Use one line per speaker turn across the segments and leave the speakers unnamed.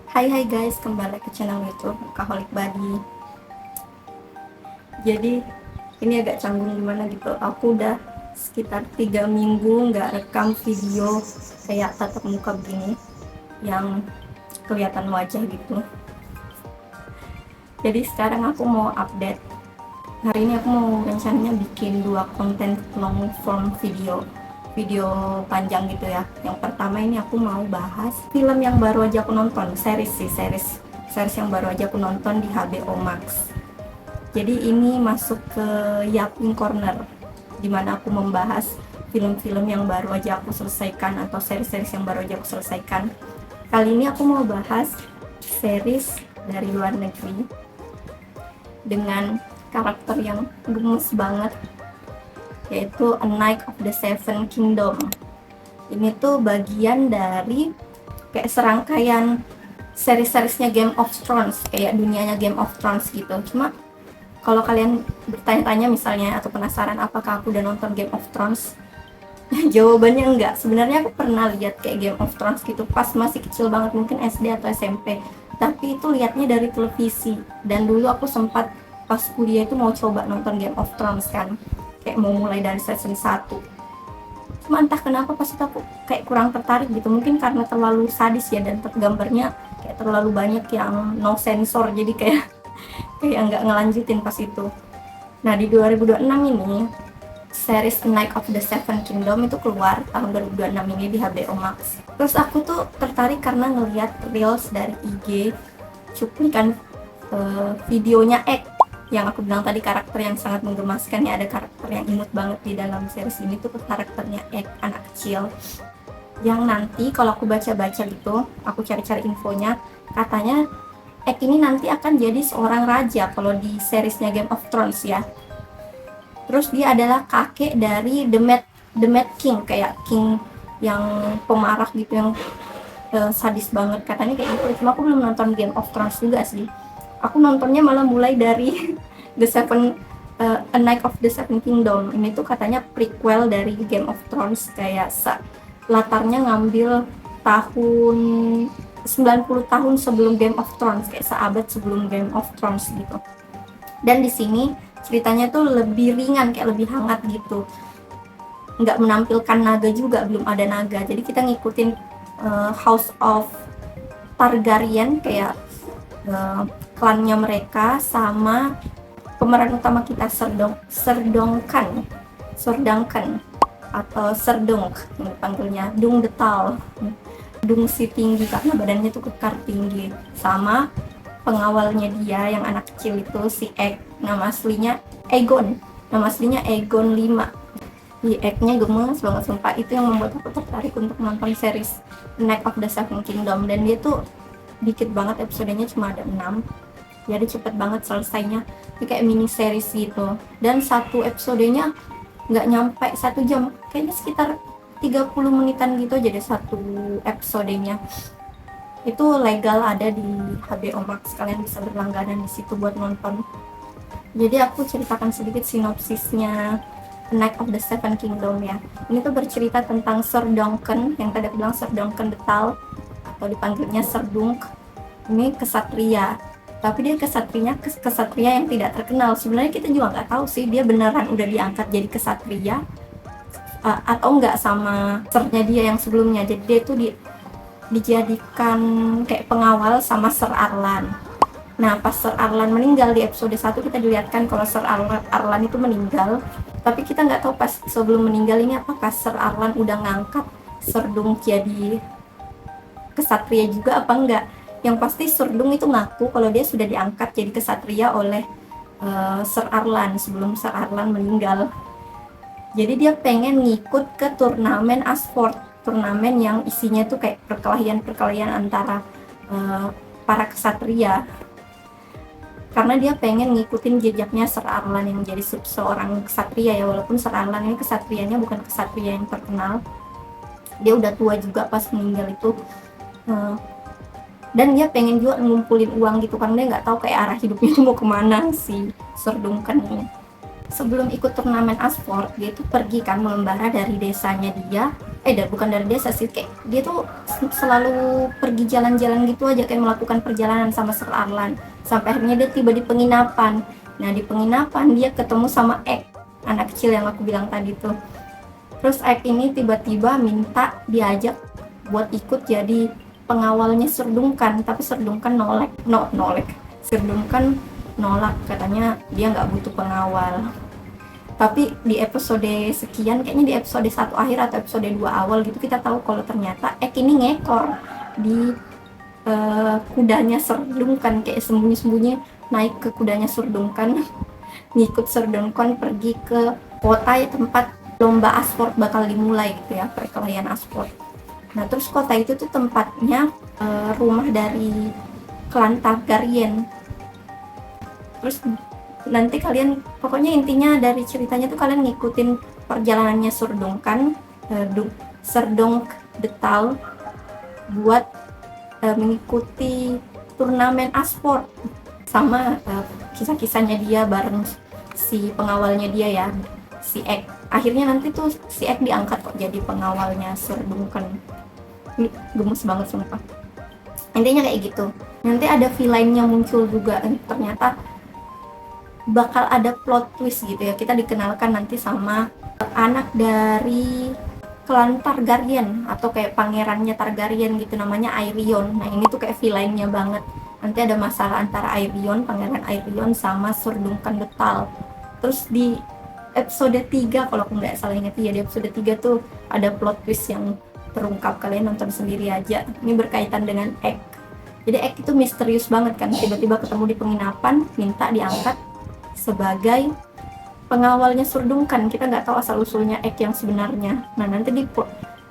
Hai guys, kembali ke channel YouTube Workaholic Body. Jadi ini agak canggung gimana gitu. Aku udah sekitar 3 minggu nggak rekam video kayak tatap muka begini yang kelihatan wajah gitu. Jadi sekarang aku mau update. Hari ini aku mau rencananya bikin 2 konten long form video panjang gitu ya. Yang pertama ini aku mau bahas film yang baru aja aku nonton, series yang baru aja aku nonton di HBO Max. Jadi ini masuk ke Yapin Corner, dimana aku membahas film-film yang baru aja aku selesaikan atau series yang baru aja aku selesaikan. Kali ini aku mau bahas series dari luar negeri dengan karakter yang gemes banget, yaitu A Knight of the Seven Kingdom. Ini tuh bagian dari kayak serangkaian series-seriesnya Game of Thrones, kayak dunianya Game of Thrones gitu. Cuma kalau kalian bertanya-tanya misalnya atau penasaran apakah aku udah nonton Game of Thrones, jawabannya enggak. Sebenarnya aku pernah lihat kayak Game of Thrones gitu pas masih kecil banget, mungkin SD atau SMP, tapi itu lihatnya dari televisi. Dan dulu aku sempat pas kuliah itu mau coba nonton Game of Thrones kan, kayak mau mulai dari season 1. Cuma entah kenapa pas itu aku kayak kurang tertarik gitu, mungkin karena terlalu sadis ya, dan gambarnya kayak terlalu banyak yang no sensor, jadi kayak nggak ngelanjutin pas itu. Nah di 2026 ini series A Knight of the Seven Kingdom itu keluar tahun 2026 ini di HBO Max. Terus aku tuh tertarik karena ngelihat reels dari IG, cuplikan videonya Egg, yang aku bilang tadi karakter yang sangat menggemaskan ya. Ada karakter yang imut banget di dalam series ini tuh, karakternya Egg, anak kecil, yang nanti kalau aku baca-baca gitu, aku cari-cari infonya, katanya Egg ini nanti akan jadi seorang raja kalau di seriesnya Game of Thrones ya. Terus dia adalah kakek dari The Mad King, kayak king yang pemarah gitu, yang sadis banget katanya kayak gitu. Cuma aku belum nonton Game of Thrones juga sih. Aku nontonnya malah mulai dari A Knight of the Seven Kingdom. Ini tuh katanya prequel dari Game of Thrones, kayak latarnya ngambil tahun 90 tahun sebelum Game of Thrones, kayak seabad sebelum Game of Thrones gitu. Dan di sini ceritanya tuh lebih ringan, kayak lebih hangat gitu. Nggak menampilkan naga juga, belum ada naga. Jadi kita ngikutin House of Targaryen, kayak klannya mereka, sama pemeran utama kita Serdongkan atau Serdong panggilnya, Dung the Tall, Dung si tinggi karena badannya tuh kekar tinggi, sama pengawalnya dia yang anak kecil itu si Egg, nama aslinya Aegon 5. Di Egg-nya gemes banget sumpah. Itu yang membuat aku tertarik untuk nonton series Knight of the Seven Kingdom. Dan dia tuh dikit banget episodenya, cuma ada 6, jadi cepet banget selesainya. Itu kayak mini series gitu, dan satu episodenya nggak nyampe 1 jam, kayaknya sekitar 30 menitan gitu, jadi satu episodenya. Itu legal ada di HBO Max, kalian bisa berlangganan di situ buat nonton. Jadi aku ceritakan sedikit sinopsisnya Knight of the Seven Kingdom ya. Ini tuh bercerita tentang Ser Duncan, yang tadi aku bilang Ser Duncan the Tall, atau dipanggilnya Serdung. Ini kesatria, tapi dia kesatria yang tidak terkenal. Sebenarnya kita juga nggak tahu sih dia beneran udah diangkat jadi kesatria atau enggak sama sernya dia yang sebelumnya. Jadi dia itu dijadikan kayak pengawal sama Ser Arlan. Nah pas Ser Arlan meninggal di episode 1, kita dilihatkan kalau Ser Arlan itu meninggal, tapi kita nggak tahu pas sebelum meninggal ini apakah Ser Arlan udah ngangkat Serdung jadi kesatria juga apa enggak. Yang pasti Serdung itu ngaku kalau dia sudah diangkat jadi kesatria oleh Ser Arlan sebelum Ser Arlan meninggal. Jadi dia pengen ngikut ke turnamen Asford, turnamen yang isinya tuh kayak perkelahian antara para kesatria, karena dia pengen ngikutin jejaknya Ser Arlan yang jadi seorang kesatria ya. Walaupun Ser Arlan ini kesatrianya bukan kesatria yang terkenal, dia udah tua juga pas meninggal itu. Dan dia pengen juga ngumpulin uang gitu, karena dia nggak tahu kayak arah hidupnya itu mau kemana si Serdungkan ini. Sebelum ikut turnamen Asford, dia itu pergi kan mengembara dari desanya dia, bukan dari desa sih, kayak dia tuh selalu pergi jalan-jalan gitu aja, kayak melakukan perjalanan sama Sir Arlan sampai akhirnya dia tiba di penginapan. Nah di penginapan dia ketemu sama Ek, anak kecil yang aku bilang tadi tuh. Terus Ek ini tiba-tiba minta diajak buat ikut jadi pengawalnya Sir Duncan, tapi Sir Duncan nolak. Sir Duncan nolak, katanya dia nggak butuh pengawal. Tapi di episode sekian, kayaknya di episode 1 akhir atau episode 2 awal gitu, kita tahu kalau ternyata Ek ini ngekor di kudanya Sir Duncan, kayak sembunyi-sembunyi naik ke kudanya Sir Duncan ngikut Sir Duncan pergi ke kota tempat lomba asport bakal dimulai gitu ya, perkelahian asport. Nah terus kota itu tuh tempatnya rumah dari klan Targaryen. Terus nanti kalian, pokoknya intinya dari ceritanya tuh kalian ngikutin perjalanannya Sir Duncan, Sir Donk the Tall buat mengikuti turnamen asport sama kisah-kisahnya dia bareng si pengawalnya dia ya, si Ek. Akhirnya nanti tuh si Ek diangkat kok jadi pengawalnya Sir Duncan. Ini gemes banget sumpah. Intinya kayak gitu. Nanti ada villainnya muncul juga, ternyata bakal ada plot twist gitu ya. Kita dikenalkan nanti sama anak dari klan Targaryen atau kayak pangerannya Targaryen gitu, namanya Aerion. Nah ini tuh kayak villainnya banget. Nanti ada masalah antara Aerion, pangeran Aerion sama Sir Duncan the Tall. Terus di episode 3 kalau aku nggak salah ingat ya, di episode 3 tuh ada plot twist yang terungkap, kalian nonton sendiri aja. Ini berkaitan dengan Ek. Jadi Ek itu misterius banget kan, tiba-tiba ketemu di penginapan minta diangkat sebagai pengawalnya Sir Duncan. Kita nggak tahu asal usulnya Ek yang sebenarnya. Nah nanti di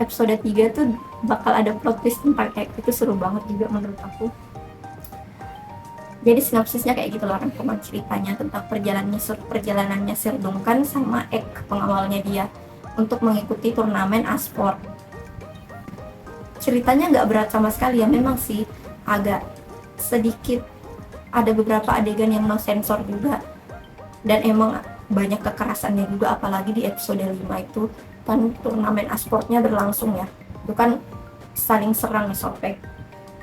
episode 3 tuh bakal ada plot twist tentang Ek. Itu seru banget juga menurut aku. Jadi sinopsisnya kayak gitu loh, rangkuman ceritanya tentang perjalanannya Sir Duncan sama Ek, pengawalnya dia, untuk mengikuti turnamen asport. Ceritanya nggak berat sama sekali ya, memang sih agak sedikit ada beberapa adegan yang no sensor juga, dan emang banyak kekerasannya juga, apalagi di episode 5 itu kan turnamen asportnya berlangsung ya, itu kan saling serang nih sampai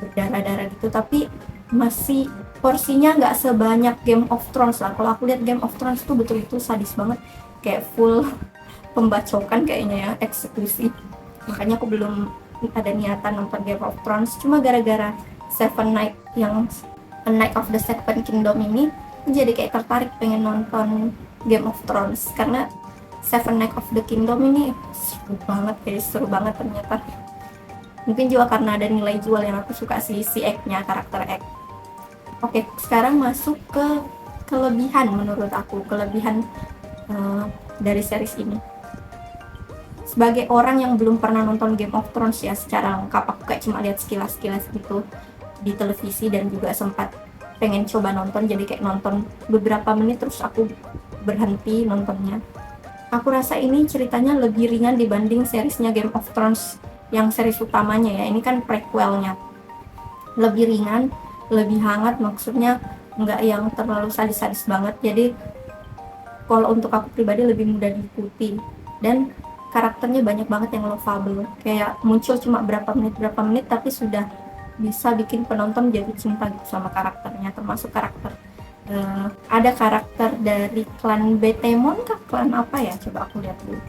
berdarah-darah gitu, tapi masih porsinya nggak sebanyak Game of Thrones lah. Kalau aku lihat Game of Thrones tuh betul itu sadis banget, kayak full pembacokan kayaknya ya, eksekusi. Makanya aku belum ada niatan nonton Game of Thrones, cuma gara-gara Seven Night yang A Night of the Seven Kingdom ini jadi kayak tertarik pengen nonton Game of Thrones, karena Seven Night of the Kingdom ini seru banget ternyata. Mungkin juga karena ada nilai jual yang aku suka si Ek-nya, karakter Ek. Oke, sekarang masuk ke kelebihan menurut aku, kelebihan dari series ini. Sebagai orang yang belum pernah nonton Game of Thrones ya secara lengkap, aku kayak cuma lihat sekilas-sekilas gitu di televisi, dan juga sempat pengen coba nonton, jadi kayak nonton beberapa menit terus aku berhenti nontonnya. Aku rasa ini ceritanya lebih ringan dibanding seriesnya Game of Thrones yang series utamanya ya. Ini kan prequelnya, lebih ringan, lebih hangat, maksudnya nggak yang terlalu sadis-sadis banget. Jadi kalau untuk aku pribadi lebih mudah diikuti, dan karakternya banyak banget yang lovable, kayak muncul cuma berapa menit tapi sudah bisa bikin penonton jadi cinta gitu sama karakternya. Termasuk karakter ada karakter dari klan Betemon kah, klan apa ya, coba aku lihat dulu,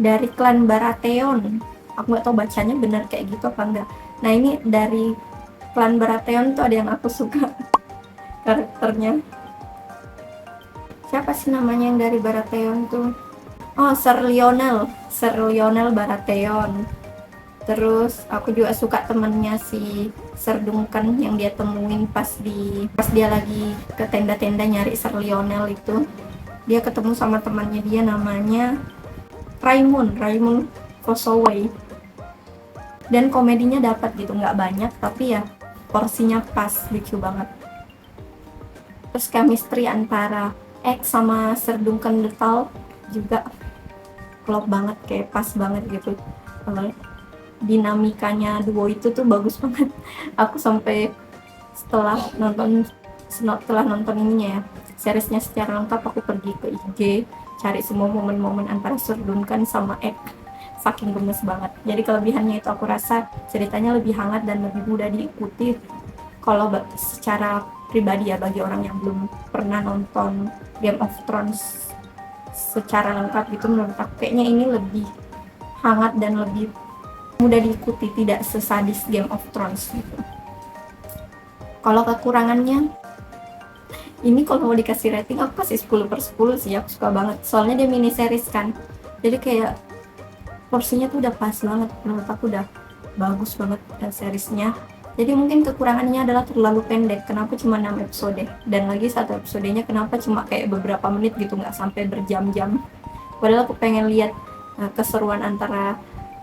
dari klan Baratheon. Aku nggak tahu bacanya benar kayak gitu apa enggak. Nah ini dari klan Baratheon tuh ada yang aku suka karakternya. Siapa sih namanya yang dari Baratheon tuh? Oh, Sir Lionel Baratheon. Terus aku juga suka temennya si Sir Duncan yang dia temuin pas dia lagi ke tenda-tenda nyari Sir Lionel itu. Dia ketemu sama temannya dia namanya Raymond Cosaway. Dan komedinya dapat gitu, nggak banyak tapi ya porsinya pas, lucu banget. Terus chemistry antara Ek sama Sir Duncan the Tall juga klop banget, kayak pas banget gitu. Dinamikanya duo itu tuh bagus banget. Aku sampai setelah nonton ininya ya, seriesnya secara lengkap, aku pergi ke IG cari semua momen-momen antara Sir Duncan sama Ek saking gemes banget. Jadi kelebihannya itu aku rasa ceritanya lebih hangat dan lebih mudah diikuti. Kalau secara pribadi ya, bagi orang yang belum pernah nonton Game of Thrones secara lengkap gitu, menurut aku kayaknya ini lebih hangat dan lebih mudah diikuti, tidak sesadis Game of Thrones gitu. Kalau kekurangannya, ini kalau mau dikasih rating aku kasih 10/10 sih, aku suka banget. Soalnya dia mini series kan, jadi kayak porsinya tuh udah pas banget, menurut aku udah bagus banget seriesnya. Jadi mungkin kekurangannya adalah terlalu pendek, kenapa cuma 6 episode, dan lagi satu episodenya kenapa cuma kayak beberapa menit gitu, nggak sampai berjam-jam. Padahal aku pengen lihat keseruan antara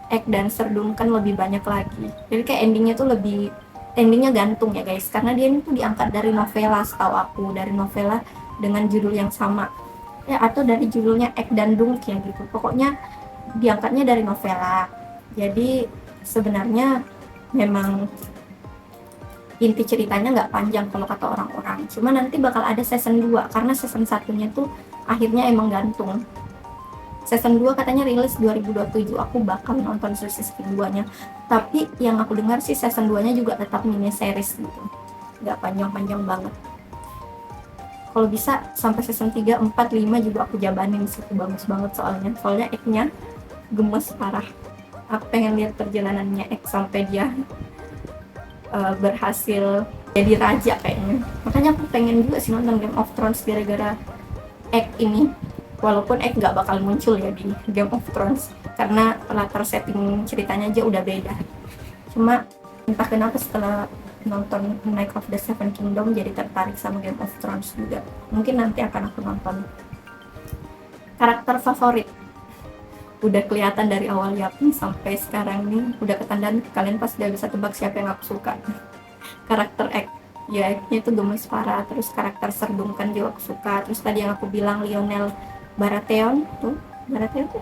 Egg dan Serdum kan lebih banyak lagi. Jadi kayak endingnya gantung ya guys, karena dia ini tuh diangkat dari novela, setahu aku dari novela dengan judul yang sama ya, atau dari judulnya Egg dan Dunk ya gitu, pokoknya diangkatnya dari novela. Jadi sebenarnya memang inti ceritanya nggak panjang kalau kata orang-orang, cuma nanti bakal ada season 2 karena season satunya tuh akhirnya emang gantung. Season 2 katanya rilis 2027, aku bakal nonton season keduanya. Tapi yang aku dengar sih season 2 nya juga tetap mini series gitu, nggak panjang-panjang banget. Kalau bisa sampai season 3, 4, 5 juga aku jabanin sih, bagus banget soalnya Egg-nya gemes parah. Aku pengen lihat perjalanannya Egg sampai dia berhasil jadi raja kayaknya. Makanya aku pengen juga sih nonton Game of Thrones gara-gara Egg ini. Walaupun Egg nggak bakal muncul ya di Game of Thrones karena latar setting ceritanya aja udah beda. Cuma entah kenapa setelah nonton Night of the Seven Kingdom jadi tertarik sama Game of Thrones juga. Mungkin nanti akan aku nonton. Karakter favorit udah kelihatan dari awal Yapin sampai sekarang nih, udah ketandaan, kalian pasti udah bisa tebak siapa yang aku suka. Karakter Egg ya, Egg-nya itu gemes parah. Terus karakter Serdum kan juga aku suka. Terus tadi yang aku bilang Lionel Baratheon tuh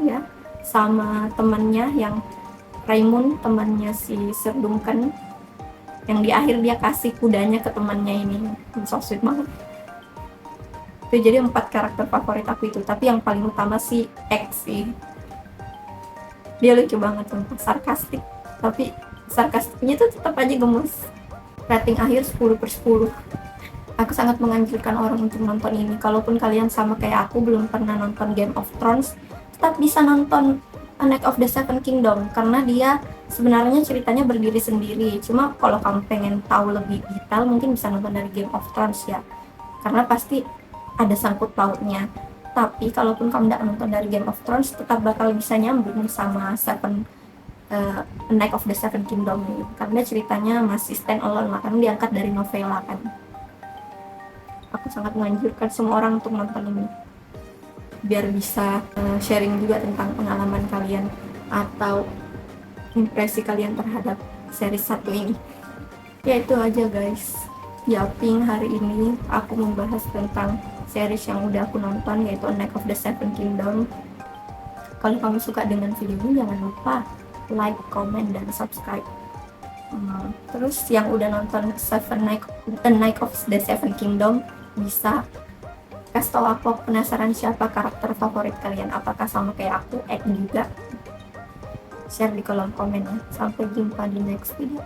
ya, sama temannya yang Raymond, temannya si Serdum kan, yang di akhir dia kasih kudanya ke temannya ini, so sweet banget. Itu jadi 4 karakter favorit aku itu, tapi yang paling utama si Egg sih. Dia lucu banget tuh, sarkastik, tapi sarkastiknya tuh tetap aja gemes. Rating akhir 10/10. Aku sangat menganjurkan orang untuk nonton ini. Kalaupun kalian sama kayak aku belum pernah nonton Game of Thrones, tetap bisa nonton A Night of the Seven Kingdom karena dia sebenarnya ceritanya berdiri sendiri. Cuma kalau kamu pengen tahu lebih detail, mungkin bisa nonton dari Game of Thrones ya, karena pasti ada sangkut pautnya. Tapi kalaupun kamu tidak nonton dari Game of Thrones, tetap bakal bisa nyambung sama A Night of the Seven Kingdom ini, karena ceritanya masih stand alone lah, karena diangkat dari novela kan. Aku sangat menganjurkan semua orang untuk nonton ini biar bisa sharing juga tentang pengalaman kalian atau impresi kalian terhadap series satu ini. Ya itu aja guys, Yaping hari ini aku membahas tentang series yang udah aku nonton, yaitu A Night of the Seven Kingdom. Kalau kamu suka dengan video ini, jangan lupa like, comment, dan subscribe. Terus yang udah nonton A Night of the Seven Kingdom bisa kasih tau aku penasaran siapa karakter favorit kalian, apakah sama kayak aku, Egg juga. Share di kolom komen ya. Sampai jumpa di next video.